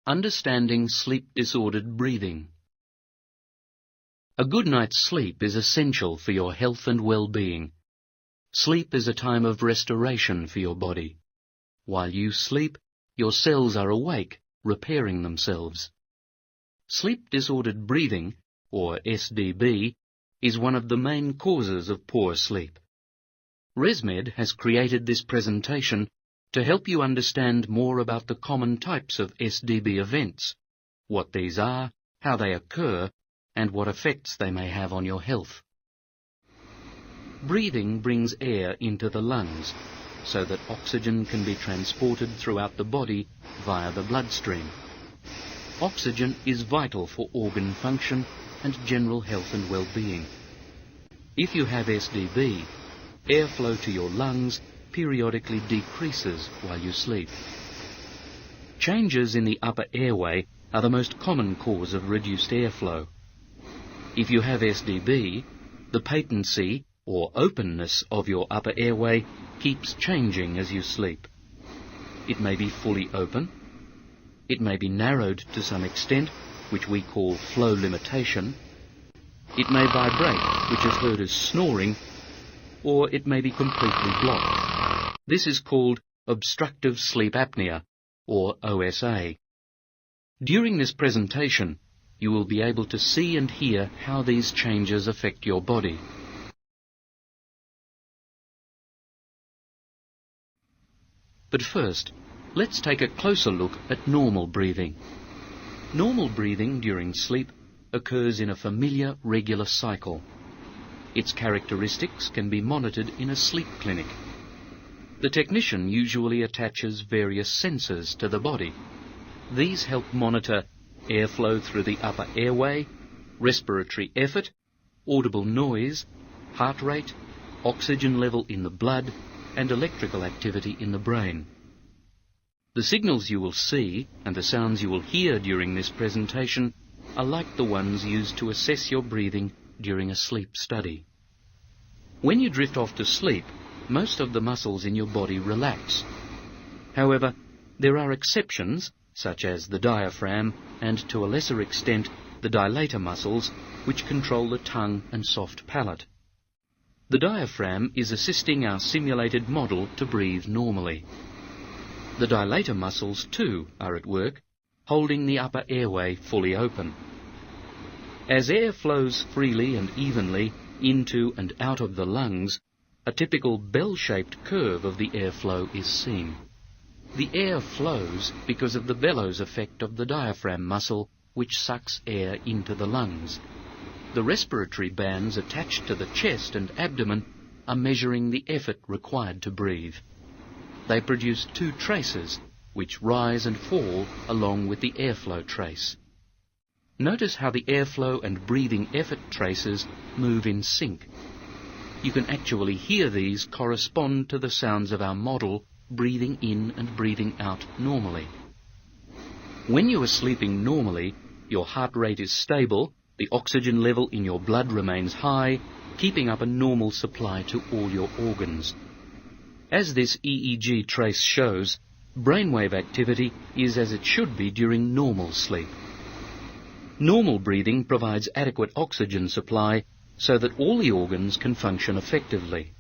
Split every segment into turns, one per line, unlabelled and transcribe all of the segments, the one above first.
Understanding sleep-disordered breathing. A good night's sleep is essential for your health and well-being. Sleep is a time of restoration for your body. While you sleep, your cells are awake, repairing themselves. Sleep-disordered breathing, or SDB, is one of the main causes of poor sleep. ResMed has created this presentation to help you understand more about the common types of SDB events, what these are, how they occur, and what effects they may have on your health. Breathing brings air into the lungs so that oxygen can be transported throughout the body via the bloodstream. Oxygen is vital for organ function and general health and well-being. If you have SDB, airflow to your lungs periodically decreases while you sleep. Changes in the upper airway are the most common cause of reduced airflow. If you have SDB, the patency or openness of your upper airway keeps changing as you sleep. It may be fully open. It may be narrowed to some extent, which we call flow limitation. It may vibrate, which is heard as snoring, or it may be completely blocked. This is called obstructive sleep apnea, or OSA. During this presentation, you will be able to see and hear how these changes affect your body. But first, let's take a closer look at normal breathing. Normal breathing during sleep occurs in a familiar, regular cycle. Its characteristics can be monitored in a sleep clinic. The technician usually attaches various sensors to the body. These help monitor airflow through the upper airway, respiratory effort, audible noise, heart rate, oxygen level in the blood, and electrical activity in the brain. The signals you will see and the sounds you will hear during this presentation are like the ones used to assess your breathing during a sleep study. When you drift off to sleep, most of the muscles in your body relax. However, there are exceptions, such as the diaphragm and, to a lesser extent, the dilator muscles, which control the tongue and soft palate. The diaphragm is assisting our simulated model to breathe normally. The dilator muscles, too, are at work, holding the upper airway fully open. As air flows freely and evenly into and out of the lungs, a typical bell-shaped curve of the airflow is seen. The air flows because of the bellows effect of the diaphragm muscle, which sucks air into the lungs. The respiratory bands attached to the chest and abdomen are measuring the effort required to breathe. They produce two traces, which rise and fall along with the airflow trace. Notice how the airflow and breathing effort traces move in sync. You can actually hear these correspond to the sounds of our model breathing in and breathing out normally. When you are sleeping normally, your heart rate is stable, the oxygen level in your blood remains high, keeping up a normal supply to all your organs. As this EEG trace shows, brainwave activity is as it should be during normal sleep. Normal breathing provides adequate oxygen supply so that all the organs can function effectively.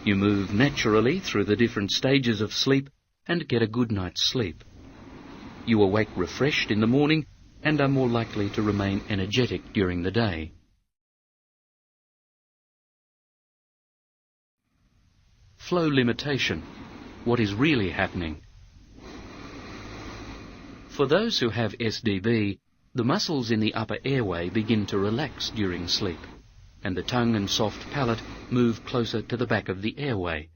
You move naturally through the different stages of sleep and get a good night's sleep. You awake refreshed in the morning and are more likely to remain energetic during the day. Flow limitation. What is really happening? For those who have SDB, the muscles in the upper airway begin to relax during sleep, and the tongue and soft palate move closer to the back of the airway.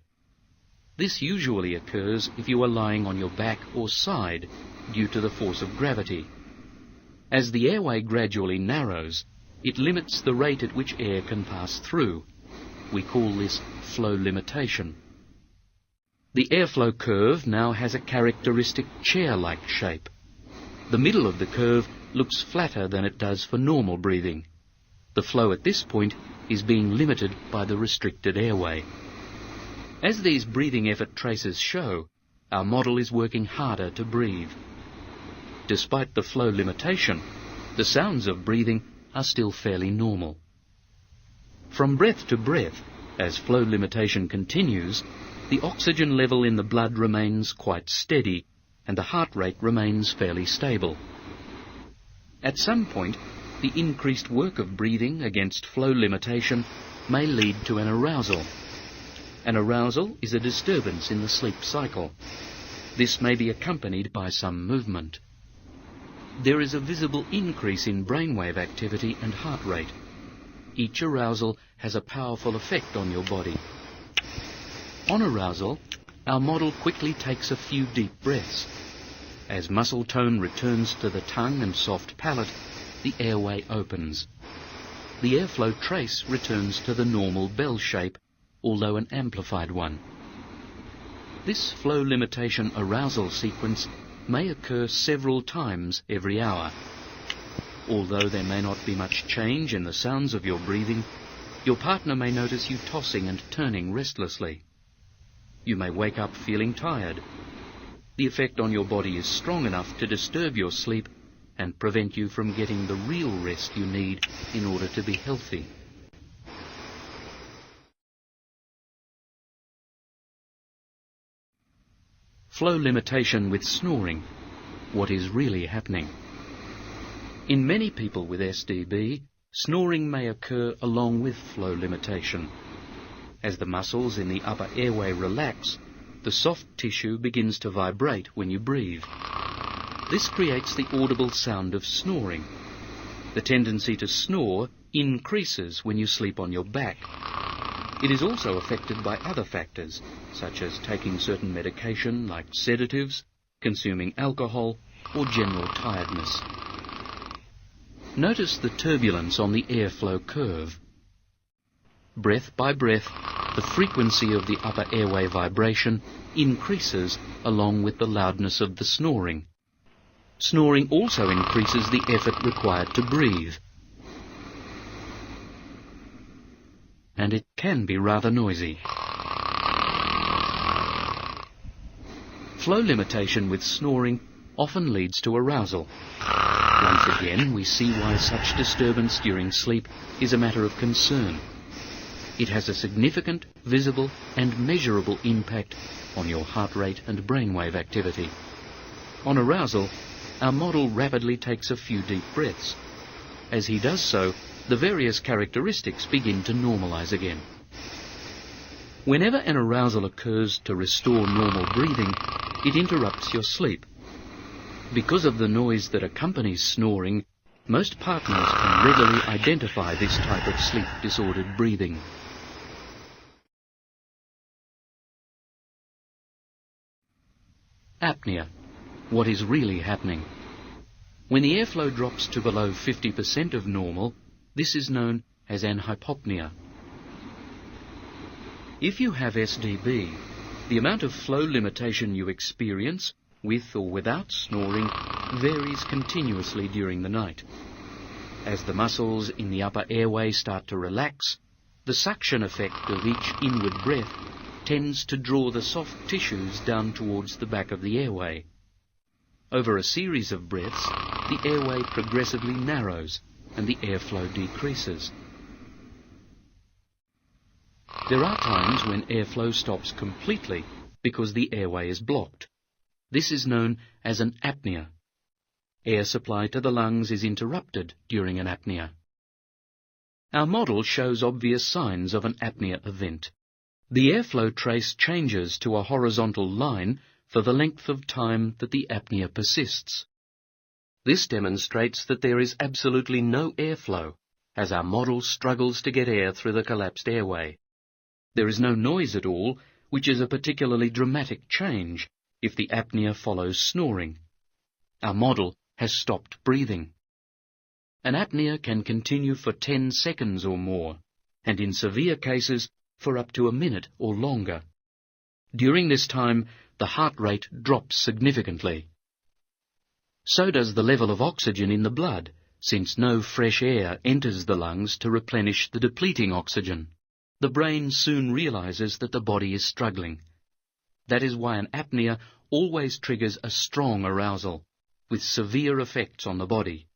This usually occurs if you are lying on your back or side due to the force of gravity. As the airway gradually narrows, it limits the rate at which air can pass through. We call this flow limitation. The airflow curve now has a characteristic chair-like shape. The middle of the curve looks flatter than it does for normal breathing. The flow at this point is being limited by the restricted airway. As these breathing effort traces show, our model is working harder to breathe. despite the flow limitation, the sounds of breathing are still fairly normal. From breath to breath, as flow limitation continues, the oxygen level in the blood remains quite steady and the heart rate remains fairly stable. At some point, the increased work of breathing against flow limitation may lead to an arousal. An arousal is a disturbance in the sleep cycle. This may be accompanied by some movement. There is a visible increase in brainwave activity and heart rate. Each arousal has a powerful effect on your body. On arousal, our model quickly takes a few deep breaths. As muscle tone returns to the tongue and soft palate, the airway opens. The airflow trace returns to the normal bell shape, although an amplified one. This flow limitation arousal sequence may occur several times every hour. Although there may not be much change in the sounds of your breathing, your partner may notice you tossing and turning restlessly. You may wake up feeling tired. The effect on your body is strong enough to disturb your sleep and prevent you from getting the real rest you need in order to be healthy. Flow limitation with snoring. What is really happening? In many people with SDB, snoring may occur along with flow limitation. As the muscles in the upper airway relax, the soft tissue begins to vibrate when you breathe. This creates the audible sound of snoring. The tendency to snore increases when you sleep on your back. It is also affected by other factors, such as taking certain medication like sedatives, consuming alcohol, or general tiredness. Notice the turbulence on the airflow curve. Breath by breath, the frequency of the upper airway vibration increases along with the loudness of the snoring. Snoring also increases the effort required to breathe. And it can be rather noisy. Flow limitation with snoring often leads to arousal. Once again, we see why such disturbance during sleep is a matter of concern. It has a significant, visible and measurable impact on your heart rate and brainwave activity. On arousal, our model rapidly takes a few deep breaths. As he does so, the various characteristics begin to normalize again. Whenever an arousal occurs to restore normal breathing, it interrupts your sleep. Because of the noise that accompanies snoring, most partners can readily identify this type of sleep-disordered breathing. Apnea. What is really happening? When the airflow drops to below 50% of normal, this is known as an hypopnea. If you have SDB, the amount of flow limitation you experience, with or without snoring, varies continuously during the night. As the muscles in the upper airway start to relax, the suction effect of each inward breath tends to draw the soft tissues down towards the back of the airway. Over a series of breaths, the airway progressively narrows and the airflow decreases. There are times when airflow stops completely because the airway is blocked. This is known as an apnea. Air supply to the lungs is interrupted during an apnea. Our model shows obvious signs of an apnea event. The airflow trace changes to a horizontal line for the length of time that the apnea persists. This demonstrates that there is absolutely no airflow, as our model struggles to get air through the collapsed airway. There is no noise at all, which is a particularly dramatic change if the apnea follows snoring. Our model has stopped breathing. An apnea can continue for 10 seconds or more, and in severe cases for up to a minute or longer. During this time, the heart rate drops significantly. So does the level of oxygen in the blood, since no fresh air enters the lungs to replenish the depleting oxygen. The brain soon realizes that the body is struggling. That is why an apnea always triggers a strong arousal. with severe effects on the body.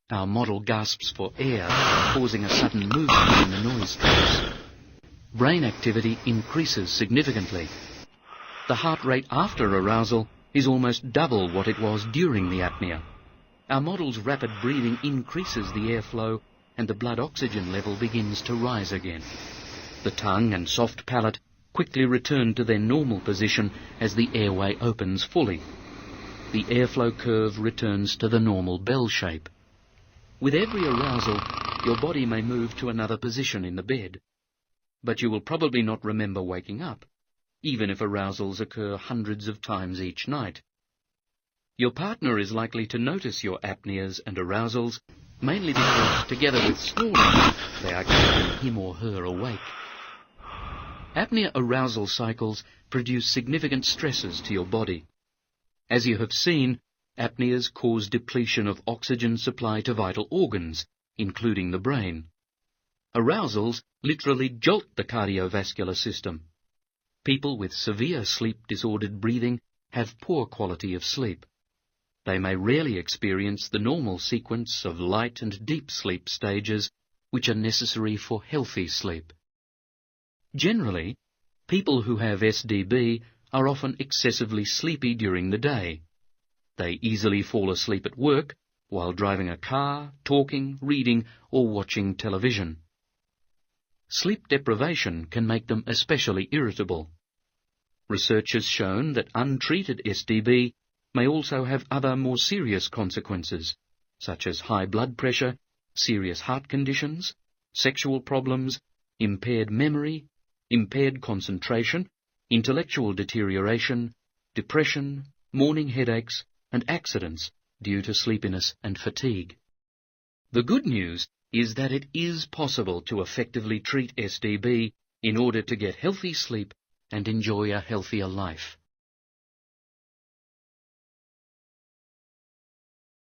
Our model gasps for air, causing a sudden movement in the noise trace. Brain activity increases significantly. The heart rate after arousal is almost double what it was during the apnea. Our model's rapid breathing increases the airflow and the blood oxygen level begins to rise again. The tongue and soft palate quickly return to their normal position as the airway opens fully. The airflow curve returns to the normal bell shape. With every arousal, your body may move to another position in the bed, but you will probably not remember waking up, even if arousals occur hundreds of times each night. Your partner is likely to notice your apneas and arousals, mainly because, together with snoring, they are keeping him or her awake. Apnea arousal cycles produce significant stresses to your body. As you have seen, apneas cause depletion of oxygen supply to vital organs, including the brain. Arousals literally jolt the cardiovascular system. People with severe sleep-disordered breathing have poor quality of sleep. They may rarely experience the normal sequence of light and deep sleep stages which are necessary for healthy sleep. Generally, people who have SDB are often excessively sleepy during the day. They easily fall asleep at work, while driving a car, talking, reading, or watching television. Sleep deprivation can make them especially irritable. Research has shown that untreated SDB may also have other more serious consequences, such as high blood pressure, serious heart conditions, sexual problems, impaired memory, impaired concentration, intellectual deterioration, depression, morning headaches, and accidents due to sleepiness and fatigue. The good news is that it is possible to effectively treat SDB in order to get healthy sleep and enjoy a healthier life.